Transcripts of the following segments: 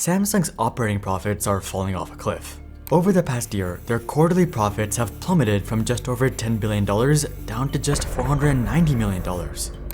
Samsung's operating profits are falling off a cliff. Over the past year, their quarterly profits have plummeted from just over $10 billion down to just $490 million.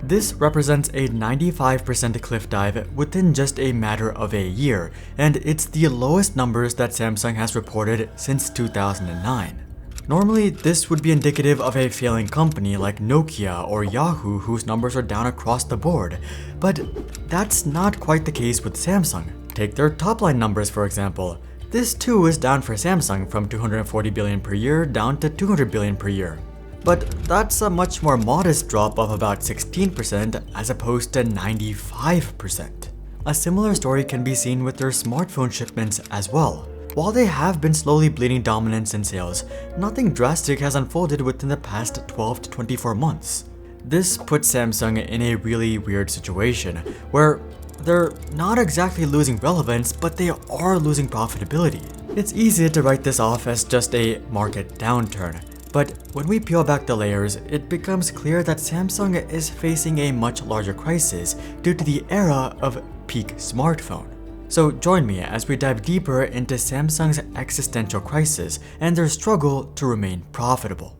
This represents a 95% cliff dive within just a matter of a year, and it's the lowest numbers that Samsung has reported since 2009. Normally, this would be indicative of a failing company like Nokia or Yahoo whose numbers are down across the board, but that's not quite the case with Samsung. Take their top-line numbers for example. This too is down for Samsung from $240 billion per year down to $200 billion per year. But that's a much more modest drop of about 16% as opposed to 95%. A similar story can be seen with their smartphone shipments as well. While they have been slowly bleeding dominance in sales, nothing drastic has unfolded within the past 12 to 24 months. This puts Samsung in a really weird situation, where they're not exactly losing relevance, but they are losing profitability. It's easy to write this off as just a market downturn, but when we peel back the layers, it becomes clear that Samsung is facing a much larger crisis due to the era of peak smartphone. So join me as we dive deeper into Samsung's existential crisis and their struggle to remain profitable.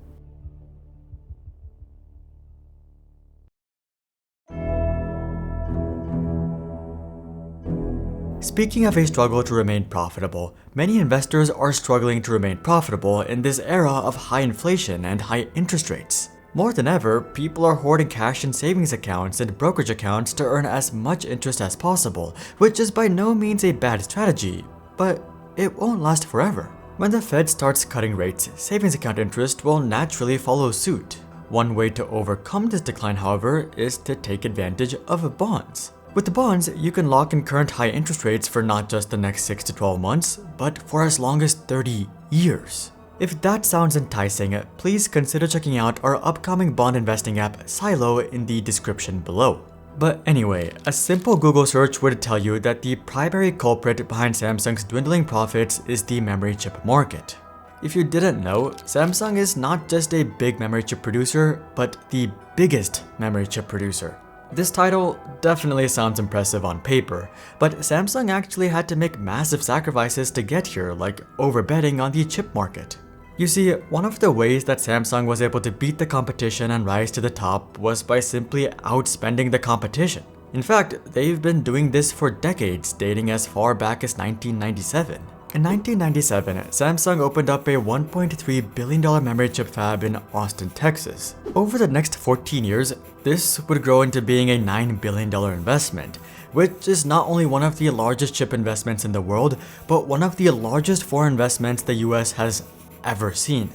Speaking of a struggle to remain profitable, many investors are struggling to remain profitable in this era of high inflation and high interest rates. More than ever, people are hoarding cash in savings accounts and brokerage accounts to earn as much interest as possible, which is by no means a bad strategy, but it won't last forever. When the Fed starts cutting rates, savings account interest will naturally follow suit. One way to overcome this decline, however, is to take advantage of bonds. With the bonds, you can lock in current high interest rates for not just the next 6 to 12 months, but for as long as 30 years. If that sounds enticing, please consider checking out our upcoming bond investing app Silo in the description below. But anyway, a simple Google search would tell you that the primary culprit behind Samsung's dwindling profits is the memory chip market. If you didn't know, Samsung is not just a big memory chip producer, but the biggest memory chip producer. This title definitely sounds impressive on paper, but Samsung actually had to make massive sacrifices to get here, like overbetting on the chip market. You see, one of the ways that Samsung was able to beat the competition and rise to the top was by simply outspending the competition. In fact, they've been doing this for decades, dating as far back as 1997. In 1997, Samsung opened up a $1.3 billion memory chip fab in Austin, Texas. Over the next 14 years, this would grow into being a $9 billion investment, which is not only one of the largest chip investments in the world, but one of the largest foreign investments the US has ever seen.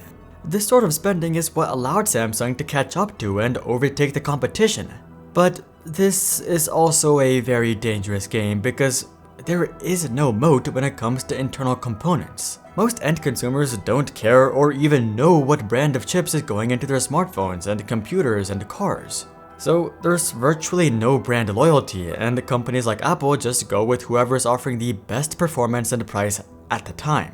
This sort of spending is what allowed Samsung to catch up to and overtake the competition. But this is also a very dangerous game because there is no moat when it comes to internal components. Most end consumers don't care or even know what brand of chips is going into their smartphones and computers and cars. So there's virtually no brand loyalty, and companies like Apple just go with whoever is offering the best performance and price at the time.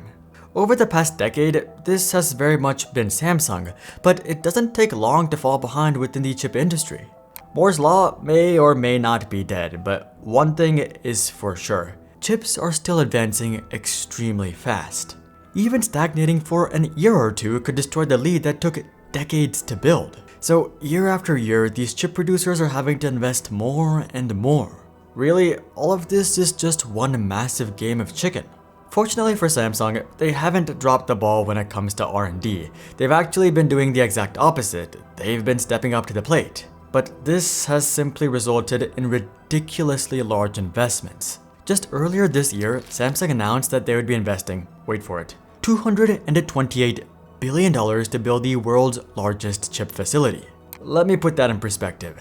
Over the past decade, this has very much been Samsung, but it doesn't take long to fall behind within the chip industry. Moore's Law may or may not be dead, but one thing is for sure. Chips are still advancing extremely fast. Even stagnating for an year or two could destroy the lead that took decades to build. So year after year, these chip producers are having to invest more and more. Really, all of this is just one massive game of chicken. Fortunately for Samsung, they haven't dropped the ball when it comes to R&D. They've actually been doing the exact opposite. They've been stepping up to the plate. But this has simply resulted in ridiculously large investments. Just earlier this year, Samsung announced that they would be investing, wait for it, $228 billion to build the world's largest chip facility. Let me put that in perspective.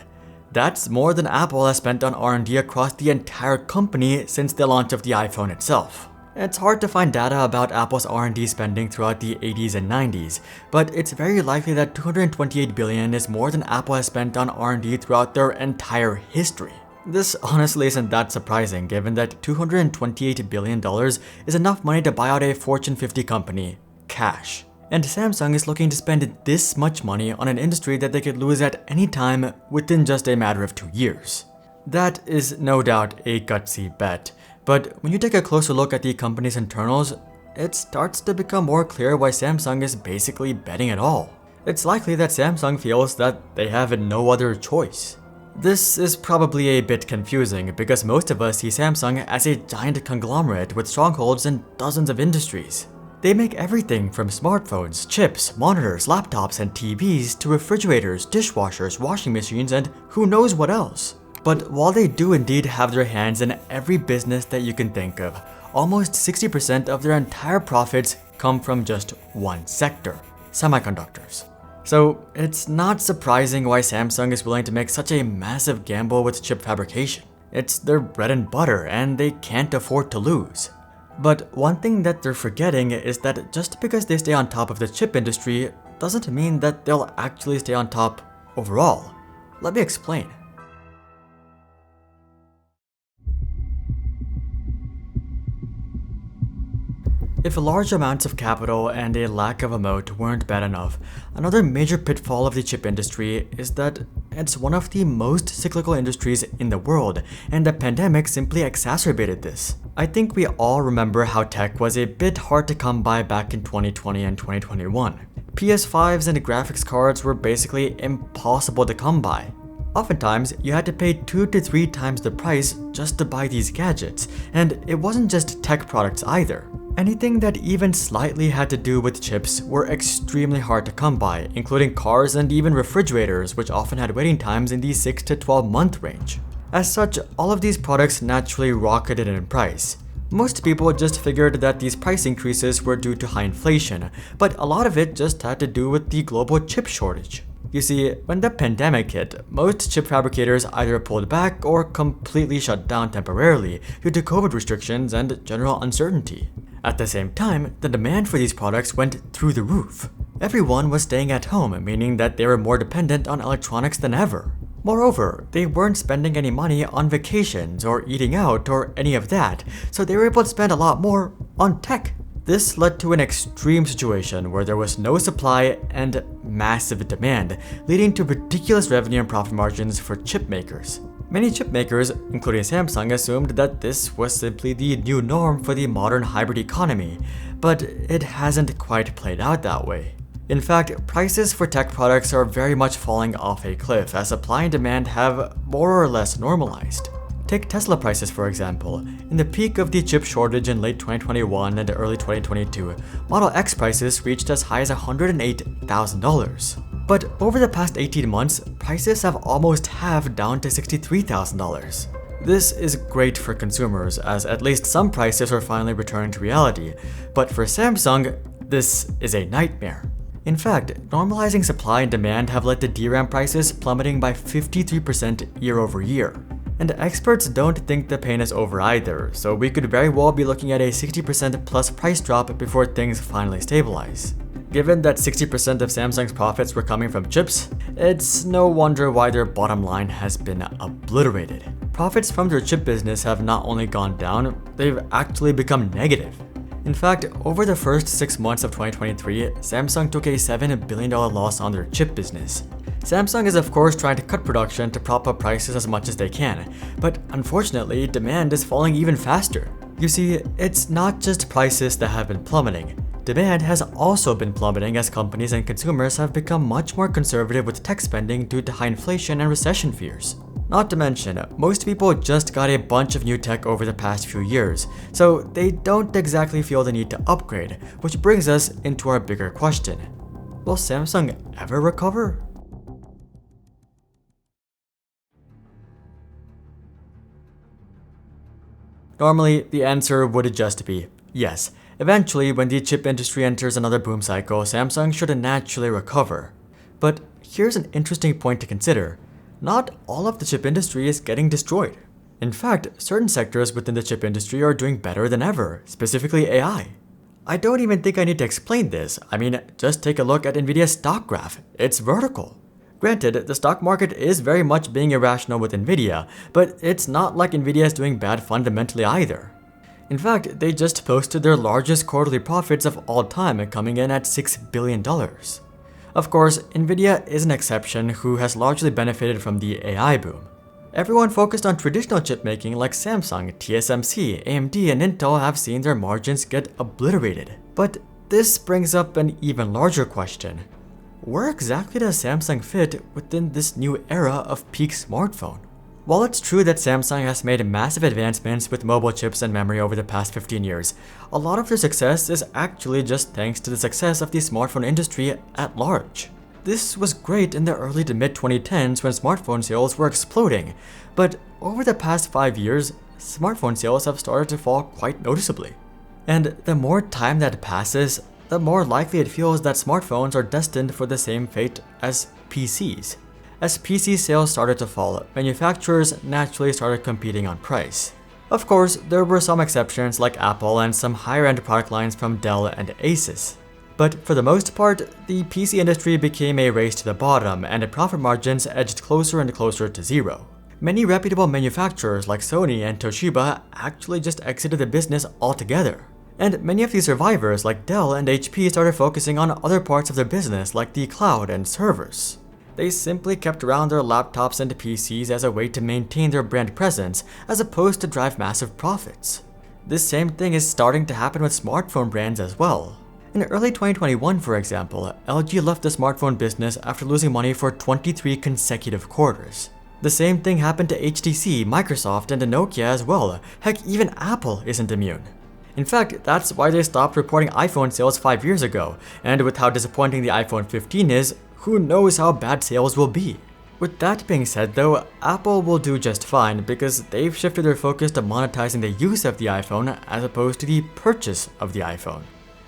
That's more than Apple has spent on R&D across the entire company since the launch of the iPhone itself. It's hard to find data about Apple's R&D spending throughout the 80s and 90s, but it's very likely that $228 billion is more than Apple has spent on R&D throughout their entire history. This honestly isn't that surprising given that $228 billion is enough money to buy out a Fortune 50 company, cash. And Samsung is looking to spend this much money on an industry that they could lose at any time within just a matter of 2 years. That is no doubt a gutsy bet, But when you take a closer look at the company's internals, it starts to become more clear why Samsung is basically betting it all. It's likely that Samsung feels that they have no other choice. This is probably a bit confusing because most of us see Samsung as a giant conglomerate with strongholds in dozens of industries. They make everything from smartphones, chips, monitors, laptops, and TVs to refrigerators, dishwashers, washing machines, and who knows what else. But while they do indeed have their hands in every business that you can think of, almost 60% of their entire profits come from just one sector: semiconductors. So it's not surprising why Samsung is willing to make such a massive gamble with chip fabrication. It's their bread and butter, and they can't afford to lose. But one thing that they're forgetting is that just because they stay on top of the chip industry doesn't mean that they'll actually stay on top overall. Let me explain. If large amounts of capital and a lack of a moat weren't bad enough, another major pitfall of the chip industry is that it's one of the most cyclical industries in the world, and the pandemic simply exacerbated this. I think we all remember how tech was a bit hard to come by back in 2020 and 2021. PS5s and graphics cards were basically impossible to come by. Oftentimes, you had to pay 2 to 3 times the price just to buy these gadgets, and it wasn't just tech products either. Anything that even slightly had to do with chips were extremely hard to come by, including cars and even refrigerators, which often had waiting times in the 6 to 12 month range. As such, all of these products naturally rocketed in price. Most people just figured that these price increases were due to high inflation, but a lot of it just had to do with the global chip shortage. You see, when the pandemic hit, most chip fabricators either pulled back or completely shut down temporarily due to COVID restrictions and general uncertainty. At the same time, the demand for these products went through the roof. Everyone was staying at home, meaning that they were more dependent on electronics than ever. Moreover, they weren't spending any money on vacations or eating out or any of that, so they were able to spend a lot more on tech. This led to an extreme situation where there was no supply and massive demand, leading to ridiculous revenue and profit margins for chip makers. Many chip makers, including Samsung, assumed that this was simply the new norm for the modern hybrid economy, but it hasn't quite played out that way. In fact, prices for tech products are very much falling off a cliff as supply and demand have more or less normalized. Take Tesla prices for example. In the peak of the chip shortage in late 2021 and early 2022, Model X prices reached as high as $108,000. But over the past 18 months, prices have almost halved down to $63,000. This is great for consumers, as at least some prices are finally returning to reality, but for Samsung, this is a nightmare. In fact, normalizing supply and demand have led to DRAM prices plummeting by 53% year over year. And experts don't think the pain is over either, so we could very well be looking at a 60% plus price drop before things finally stabilize. Given that 60% of Samsung's profits were coming from chips, it's no wonder why their bottom line has been obliterated. Profits from their chip business have not only gone down, they've actually become negative. In fact, over the first 6 months of 2023, Samsung took a $7 billion loss on their chip business. Samsung is of course trying to cut production to prop up prices as much as they can, but unfortunately, demand is falling even faster. You see, it's not just prices that have been plummeting. Demand has also been plummeting as companies and consumers have become much more conservative with tech spending due to high inflation and recession fears. Not to mention, most people just got a bunch of new tech over the past few years, so they don't exactly feel the need to upgrade, which brings us into our bigger question. Will Samsung ever recover? Normally, the answer would just be yes. Eventually, when the chip industry enters another boom cycle, Samsung should naturally recover. But here's an interesting point to consider. Not all of the chip industry is getting destroyed. In fact, certain sectors within the chip industry are doing better than ever, specifically AI. I don't even think I need to explain this. I mean, just take a look at Nvidia's stock graph. It's vertical. Granted, the stock market is very much being irrational with Nvidia, but it's not like Nvidia is doing bad fundamentally either. In fact, they just posted their largest quarterly profits of all time, coming in at $6 billion. Of course, Nvidia is an exception who has largely benefited from the AI boom. Everyone focused on traditional chip making like Samsung, TSMC, AMD, and Intel have seen their margins get obliterated. But this brings up an even larger question. Where exactly does Samsung fit within this new era of peak smartphone? While it's true that Samsung has made massive advancements with mobile chips and memory over the past 15 years, a lot of their success is actually just thanks to the success of the smartphone industry at large. This was great in the early to mid-2010s when smartphone sales were exploding, but over the past 5 years, smartphone sales have started to fall quite noticeably. And the more time that passes, the more likely it feels that smartphones are destined for the same fate as PCs. As PC sales started to fall, manufacturers naturally started competing on price. Of course, there were some exceptions like Apple and some higher-end product lines from Dell and Asus. But for the most part, the PC industry became a race to the bottom and profit margins edged closer and closer to zero. Many reputable manufacturers like Sony and Toshiba actually just exited the business altogether. And many of the survivors like Dell and HP started focusing on other parts of their business like the cloud and servers. They simply kept around their laptops and PCs as a way to maintain their brand presence as opposed to drive massive profits. This same thing is starting to happen with smartphone brands as well. In early 2021, for example, LG left the smartphone business after losing money for 23 consecutive quarters. The same thing happened to HTC, Microsoft, and Nokia as well. Heck, even Apple isn't immune. In fact, that's why they stopped reporting iPhone sales 5 years ago, and with how disappointing the iPhone 15 is, who knows how bad sales will be. With that being said though, Apple will do just fine because they've shifted their focus to monetizing the use of the iPhone as opposed to the purchase of the iPhone.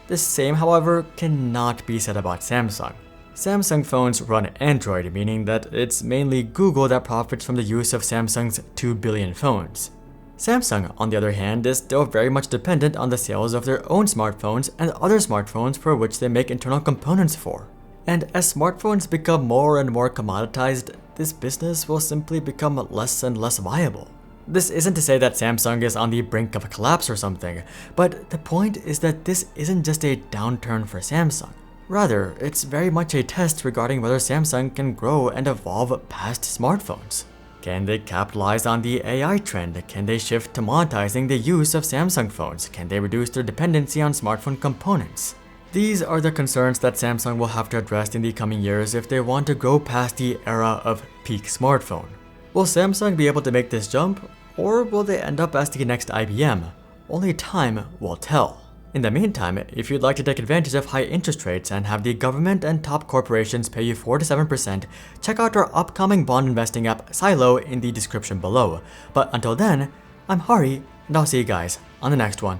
The same, however, cannot be said about Samsung. Samsung phones run Android, meaning that it's mainly Google that profits from the use of Samsung's 2 billion phones. Samsung, on the other hand, is still very much dependent on the sales of their own smartphones and other smartphones for which they make internal components for. And as smartphones become more and more commoditized, this business will simply become less and less viable. This isn't to say that Samsung is on the brink of a collapse or something, but the point is that this isn't just a downturn for Samsung. Rather, it's very much a test regarding whether Samsung can grow and evolve past smartphones. Can they capitalize on the AI trend? Can they shift to monetizing the use of Samsung phones? Can they reduce their dependency on smartphone components? These are the concerns that Samsung will have to address in the coming years if they want to grow past the era of peak smartphone. Will Samsung be able to make this jump, or will they end up as the next IBM? Only time will tell. In the meantime, if you'd like to take advantage of high interest rates and have the government and top corporations pay you 4 to 7%, check out our upcoming bond investing app Silo in the description below. But until then, I'm Hari, and I'll see you guys on the next one.